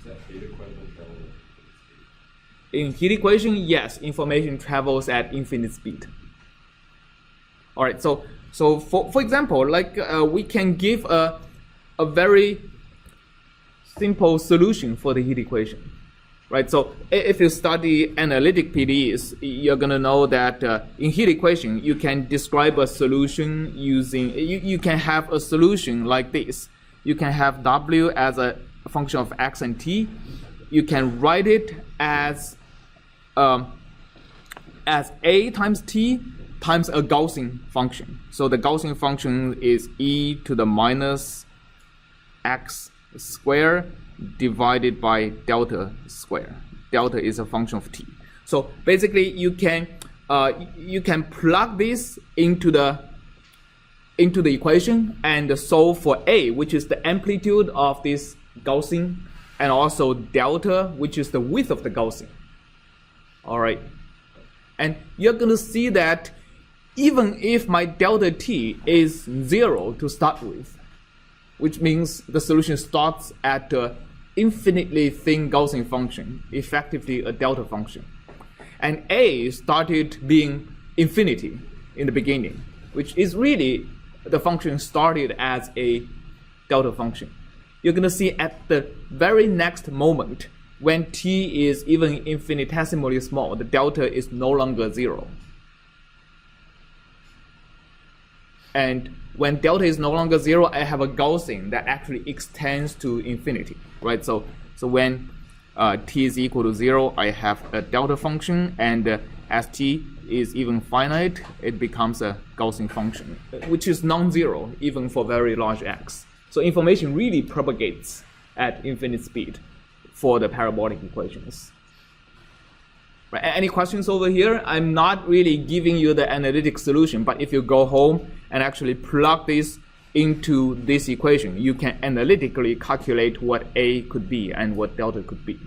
that heat equation travel? In heat equation, yes, information travels at infinite speed. All right, so for example, like we can give a very simple solution for the heat equation, right? So if you study analytic PDEs, you're gonna know that in heat equation, you can describe a solution using, you can have a solution like this. You can have W as a function of X and T. You can write it as A times T times a Gaussian function. So the Gaussian function is e to the minus x squared divided by delta squared. Delta is a function of t. So basically, you can plug this into the equation and solve for a, which is the amplitude of this Gaussian, and also delta, which is the width of the Gaussian. All right, and you're going to see that even if my delta t is 0 to start with, which means the solution starts at an infinitely thin Gaussian function, effectively a delta function, and a started being infinity in the beginning, which is really the function started as a delta function. You're going to see at the very next moment, when t is even infinitesimally small, the delta is no longer 0. And when delta is no longer 0, I have a Gaussian that actually extends to infinity, right? So when t is equal to 0, I have a delta function, and as t is even finite, it becomes a Gaussian function, which is non-zero even for very large x. So information really propagates at infinite speed for the parabolic equations. Right. Any questions over here? I'm not really giving you the analytic solution, but if you go home and actually plug this into this equation, you can analytically calculate what a could be and what delta could be.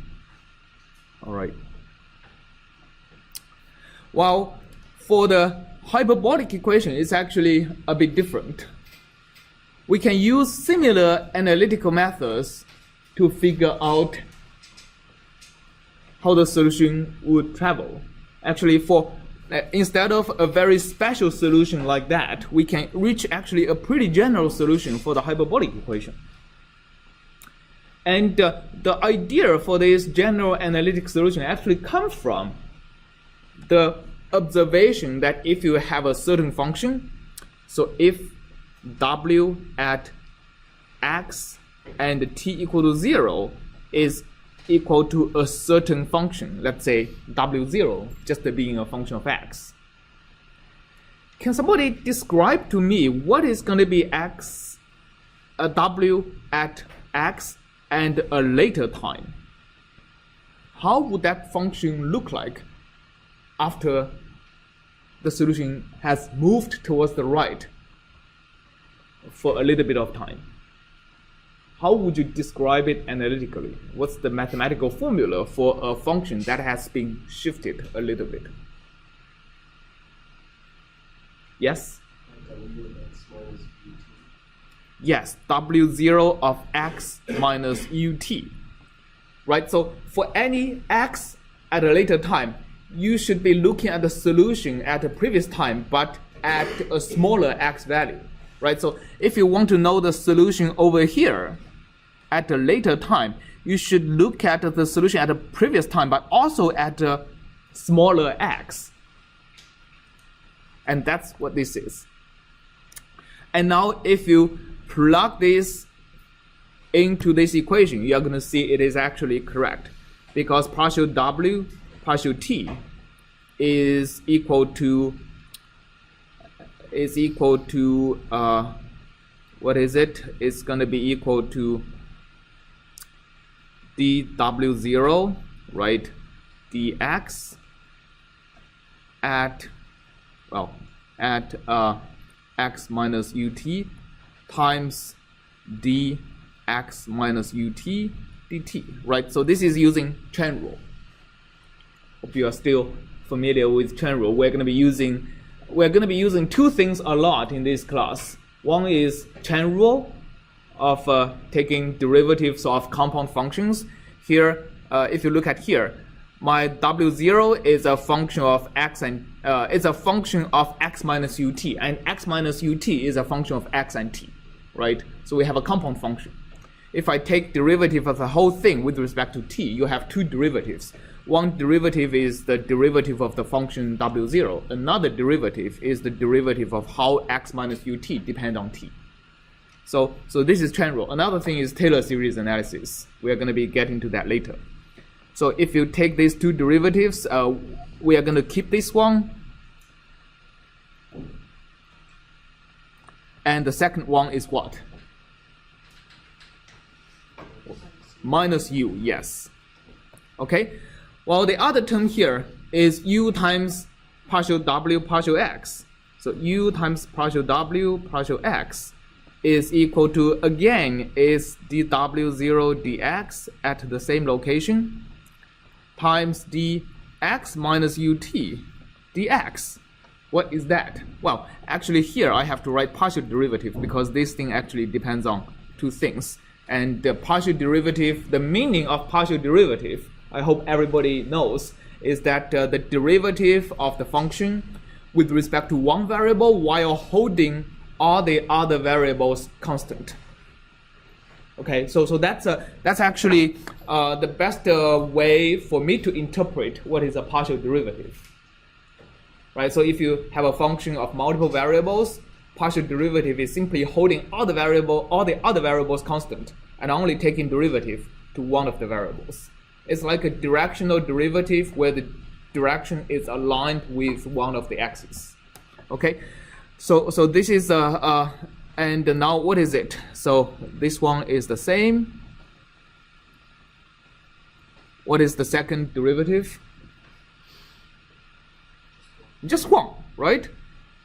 All right. Well, for the hyperbolic equation, it's actually a bit different. We can use similar analytical methods to figure out how the solution would travel. Actually, instead of a very special solution like that, we can reach actually a pretty general solution for the hyperbolic equation. And the idea for this general analytic solution actually comes from the observation that if you have a certain function, so if w at x and t equal to 0 is equal to a certain function, let's say w0, just being a function of x. Can somebody describe to me what is going to be w at x and a later time? How would that function look like after the solution has moved towards the right for a little bit of time? How would you describe it analytically? What's the mathematical formula for a function that has been shifted a little bit? Yes? Yes, w0 of x minus ut. Right, so for any x at a later time, you should be looking at the solution at the previous time, but at a smaller x value. Right, so if you want to know the solution over here, at a later time, you should look at the solution at the previous time, but also at a smaller x. And that's what this is. And now if you plug this into this equation, you're going to see it is actually correct, because partial w, partial t is equal to what is it? It's going to be equal to dw0, right, dx at x minus ut times dx minus ut dt, right? So this is using chain rule. Hope you are still familiar with chain rule. We're going to be using two things a lot in this class. One is chain rule of taking derivatives of compound functions. here, if you look at here, my W0 is a function of x and it's a function of x minus ut, and x minus ut is a function of x and t, right? So we have a compound function. If I take derivative of the whole thing with respect to t, you have two derivatives. One derivative is the derivative of the function W0. Another derivative is the derivative of how x minus ut depend on t. So this is chain rule. Another thing is Taylor series analysis. We are going to be getting to that later. So if you take these two derivatives, we are going to keep this one. And the second one is what? Minus u, yes. Okay? Well, the other term here is u times partial w partial x. So u times partial w partial x is equal to, again, is dw0 dx at the same location times dx minus ut dx. What is that? Well, actually here I have to write partial derivative because this thing actually depends on two things. And the partial derivative, the meaning of partial derivative, I hope everybody knows, is that the derivative of the function with respect to one variable while holding all the other variables constant. Okay, so that's actually the best way for me to interpret what is a partial derivative. Right, so if you have a function of multiple variables, partial derivative is simply holding all the other variables constant and only taking derivative to one of the variables. It's like a directional derivative where the direction is aligned with one of the axes. Okay, so this is and now what is it? So this one is the same. What is the second derivative? Just one, right?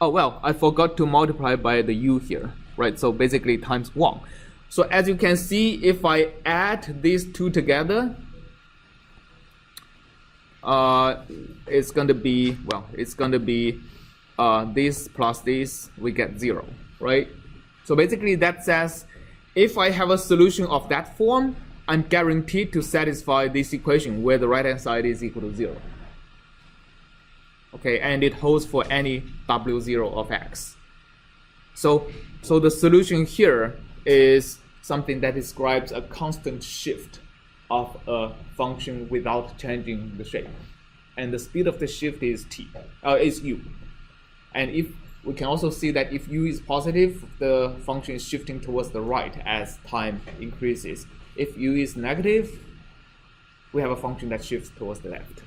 Oh well, I forgot to multiply by the u here, right? So basically times 1. So as you can see, if I add these two together, it's going to be, well, it's going to be this plus this, we get 0, right? So basically that says if I have a solution of that form, I'm guaranteed to satisfy this equation where the right hand side is equal to 0. Okay, and it holds for any W0 of x. So the solution here is something that describes a constant shift of a function without changing the shape. And the speed of the shift is is u. And if we can also see that if u is positive, the function is shifting towards the right as time increases. If u is negative, we have a function that shifts towards the left.